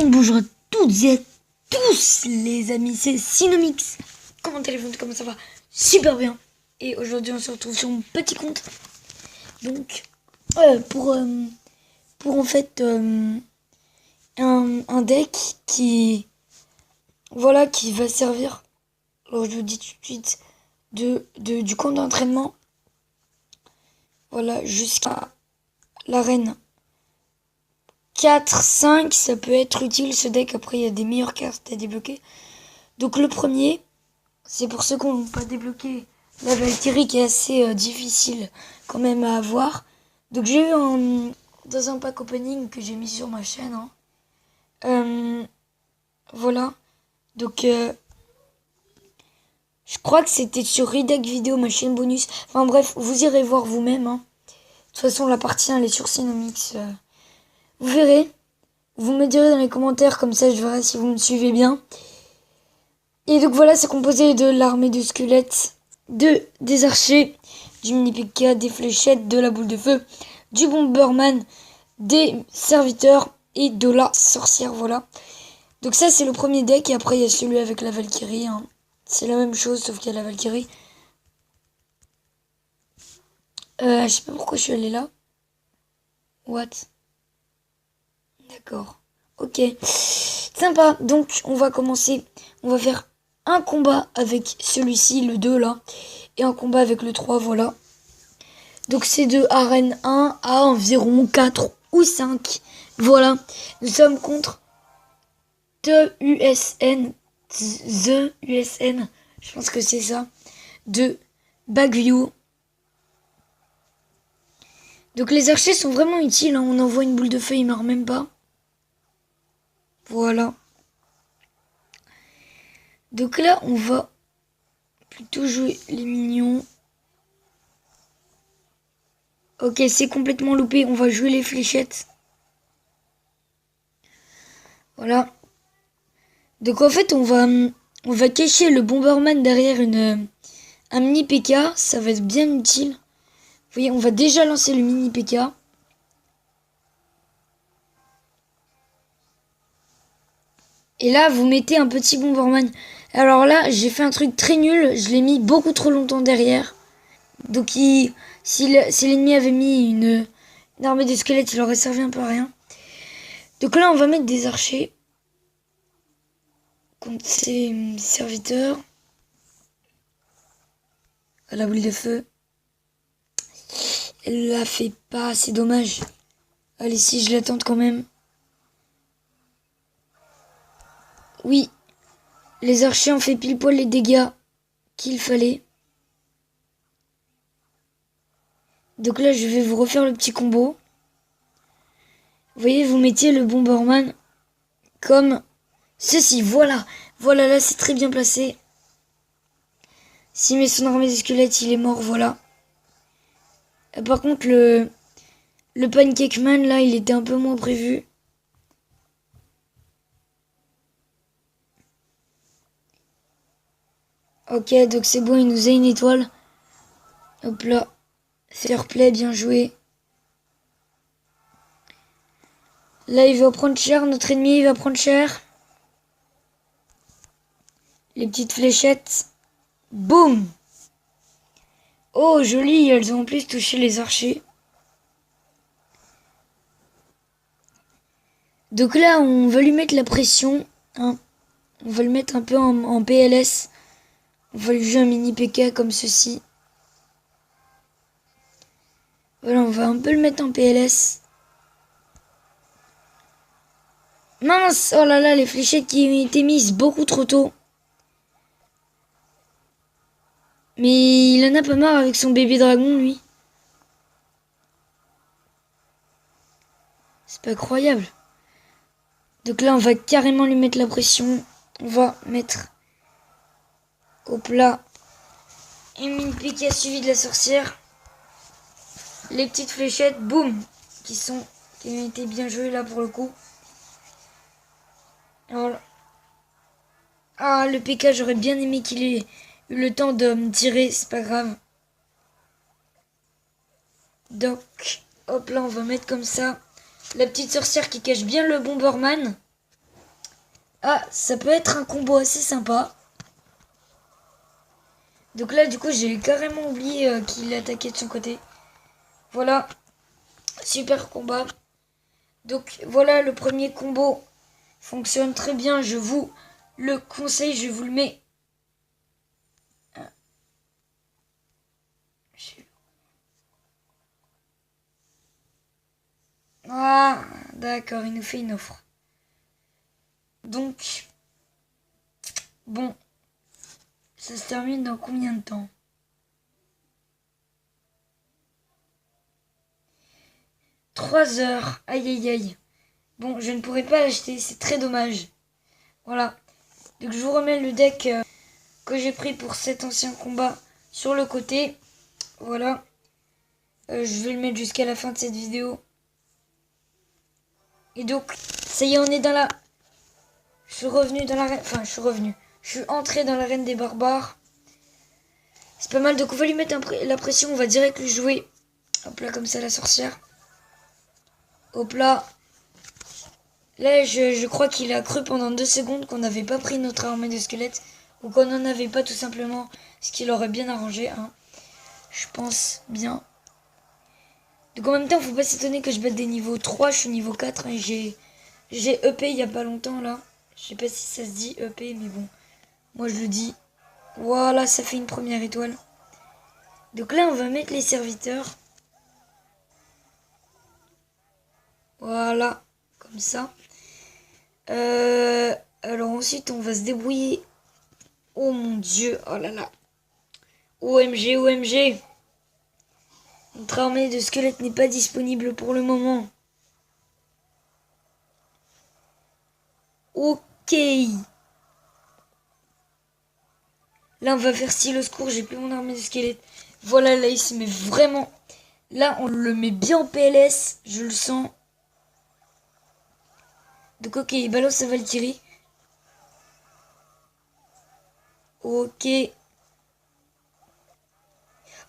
Bonjour à toutes et à tous les amis, c'est Sinomix. Comment allez-vous? Comment ça va? Super bien. Et aujourd'hui on se retrouve sur mon petit compte. Donc pour en fait un deck qui va servir. Alors je vous dis tout de suite du compte d'entraînement. Voilà, jusqu'à l'arène 4, 5, ça peut être utile ce deck. Après, il y a des meilleures cartes à débloquer. Donc le premier, c'est pour ceux qui n'ont pas débloqué la Valkyrie qui est assez difficile quand même à avoir. Donc j'ai eu dans un pack opening que j'ai mis sur ma chaîne. Voilà. Donc je crois que c'était sur Redac Vidéo, ma chaîne bonus. Enfin bref, vous irez voir vous-même. De toute façon, la partie 1, elle est sur Sinomix. Vous verrez. Vous me direz dans les commentaires, comme ça je verrai si vous me suivez bien. Et donc voilà, c'est composé de l'armée de squelettes, des archers, du mini PK, des fléchettes, de la boule de feu, du bomberman, des serviteurs et de la sorcière, voilà. Donc ça c'est le premier deck et après il y a celui avec la Valkyrie. C'est la même chose sauf qu'il y a la Valkyrie. Je sais pas pourquoi je suis allé là. What? D'accord. Ok. Sympa. Donc, on va commencer. On va faire un combat avec celui-ci, le 2 là. Et un combat avec le 3, voilà. Donc, c'est de arène 1 à environ 4 ou 5. Voilà. Nous sommes contre The USN. Je pense que c'est ça. De Baguio. Donc, les archers sont vraiment utiles. On envoie une boule de feu, il meurt même pas. Voilà. Donc là, on va plutôt jouer les minions. Ok, c'est complètement loupé. On va jouer les fléchettes. Voilà. Donc en fait, on va cacher le bomberman derrière un mini PK. Ça va être bien utile. Vous voyez, on va déjà lancer le mini PK. Et là, vous mettez un petit bomberman. Alors là, j'ai fait un truc très nul. Je l'ai mis beaucoup trop longtemps derrière. Donc si l'ennemi avait mis une armée de squelettes, il aurait servi un peu à rien. Donc là, on va mettre des archers contre ces serviteurs. À la boule de feu. Elle la fait pas, c'est dommage. Allez, si je la tente quand même. Oui, les archers ont fait pile poil les dégâts qu'il fallait. Donc là, je vais vous refaire le petit combo. Vous voyez, vous mettez le bomberman comme ceci. Voilà, voilà, là c'est très bien placé. S'il met son armée de squelettes, il est mort, voilà. Par contre, le Pancake Man, là, il était un peu moins prévu. Ok, donc c'est bon, il nous a une étoile. Hop là. Fair play, bien joué. Là, il va prendre cher, notre ennemi, il va prendre cher. Les petites fléchettes. Boum! Oh, joli, elles ont en plus touché les archers. Donc là, on va lui mettre la pression. On va le mettre un peu en PLS. On va lui jouer un mini PK comme ceci. Voilà, on va un peu le mettre en PLS. Mince! Oh là là, les fléchettes qui ont été mises beaucoup trop tôt. Mais il en a pas marre avec son bébé dragon, lui. C'est pas croyable. Donc là, on va carrément lui mettre la pression. On va mettre au plat une mini PK suivie de la sorcière. Les petites fléchettes, boum, qui ont été bien jouées là pour le coup. Voilà. Ah, le PK, j'aurais bien aimé qu'il ait eu le temps de me tirer, c'est pas grave. Donc, hop là, on va mettre comme ça la petite sorcière qui cache bien le bomberman. Ah, ça peut être un combo assez sympa. Donc là, du coup, j'ai carrément oublié qu'il attaquait de son côté. Voilà. Super combat. Donc voilà, le premier combo fonctionne très bien. Je vous le conseille, je vous le mets. Ah, d'accord, il nous fait une offre. Donc, bon, ça se termine dans combien de temps? 3 heures. Aïe, aïe, aïe. Bon, je ne pourrai pas l'acheter, c'est très dommage. Voilà. Donc je vous remets le deck que j'ai pris pour cet ancien combat sur le côté. Voilà. Je vais le mettre jusqu'à la fin de cette vidéo. Et donc, ça y est, on est dans la... Je suis revenu dans l'arène... Enfin, je suis revenu. Je suis entré dans l'arène des barbares. C'est pas mal, donc on va lui mettre la pression. On va direct lui jouer. Hop là, comme ça, la sorcière. Hop là. Là, je crois qu'il a cru pendant 2 secondes qu'on n'avait pas pris notre armée de squelettes. Ou qu'on n'en avait pas tout simplement. Ce qui l'aurait bien arrangé. Hein. Je pense bien. Donc en même temps, faut pas s'étonner que je batte des niveaux 3. Je suis niveau 4. Et j'ai EP il y a pas longtemps là. Je sais pas si ça se dit EP, mais bon. Moi je le dis. Voilà, ça fait une première étoile. Donc là, on va mettre les serviteurs. Voilà, comme ça. Alors ensuite, on va se débrouiller. Oh mon dieu, oh là là. OMG, OMG. Notre armée de squelettes n'est pas disponible pour le moment. Ok. Là, on va faire style au secours. J'ai plus mon armée de squelettes. Voilà, là, il se met vraiment... Là, on le met bien en PLS. Je le sens. Donc, ok, il balance sa Valkyrie. Ok.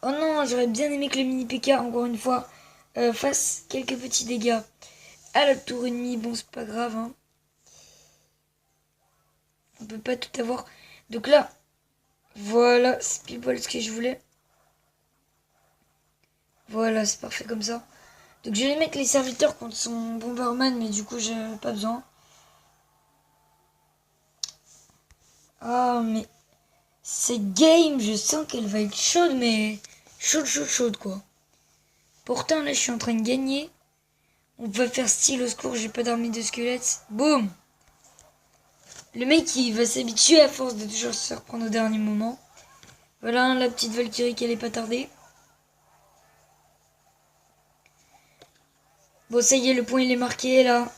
Oh non, j'aurais bien aimé que le mini PK, encore une fois, fasse quelques petits dégâts à la tour ennemie. Bon, c'est pas grave, hein. On peut pas tout avoir. Donc là, voilà, c'est pile poil ce que je voulais. Voilà, c'est parfait comme ça. Donc je vais mettre les serviteurs contre son Bomberman, mais du coup, j'ai pas besoin. Ah, mais cette game, je sens qu'elle va être chaude, mais chaude, chaude, chaude, quoi. Pourtant, là, je suis en train de gagner. On va faire style au secours, j'ai pas d'armée de squelettes. Boum! Le mec, il va s'habituer à force de toujours se reprendre au dernier moment. Voilà, la petite Valkyrie qui allait pas tarder. Bon, ça y est, le point, il est marqué, là.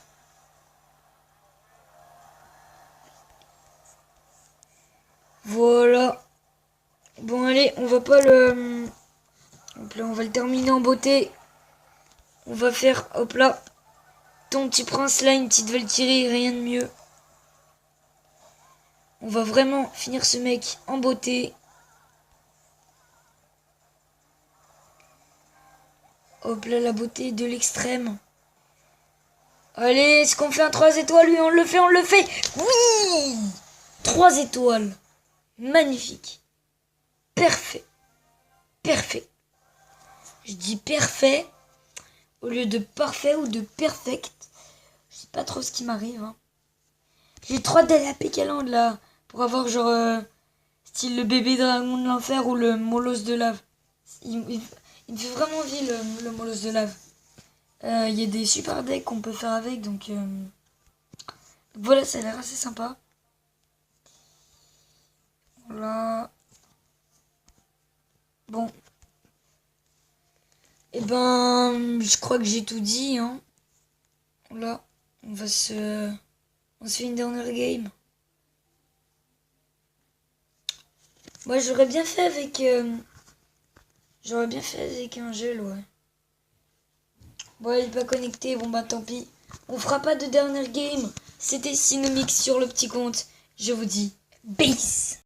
Voilà. Bon, allez, on va pas le... Hop là, on va le terminer en beauté. On va faire, hop là, ton petit prince là, une petite Valkyrie, rien de mieux. On va vraiment finir ce mec en beauté. Hop là, la beauté de l'extrême. Allez, est-ce qu'on fait un 3 étoiles? Oui, on le fait, on le fait. Oui! 3 étoiles. Magnifique. Parfait. Parfait. Je dis parfait au lieu de parfait ou de perfect. Je sais pas trop ce qui m'arrive. Hein. J'ai 3 DLAP Caland là. Pour avoir genre style le bébé dragon de l'enfer ou le molosse de lave. Il me fait vraiment envie le molosse de lave. Il y a des super decks qu'on peut faire avec. Donc voilà, ça a l'air assez sympa. Voilà. Bon. Et ben, je crois que j'ai tout dit. Hein. Là, on se fait une dernière game. Moi, j'aurais bien fait avec... un gel, ouais. Bon, il est pas connecté. Bon, bah, tant pis. On fera pas de dernière game. C'était Cinomix sur le petit compte. Je vous dis, peace.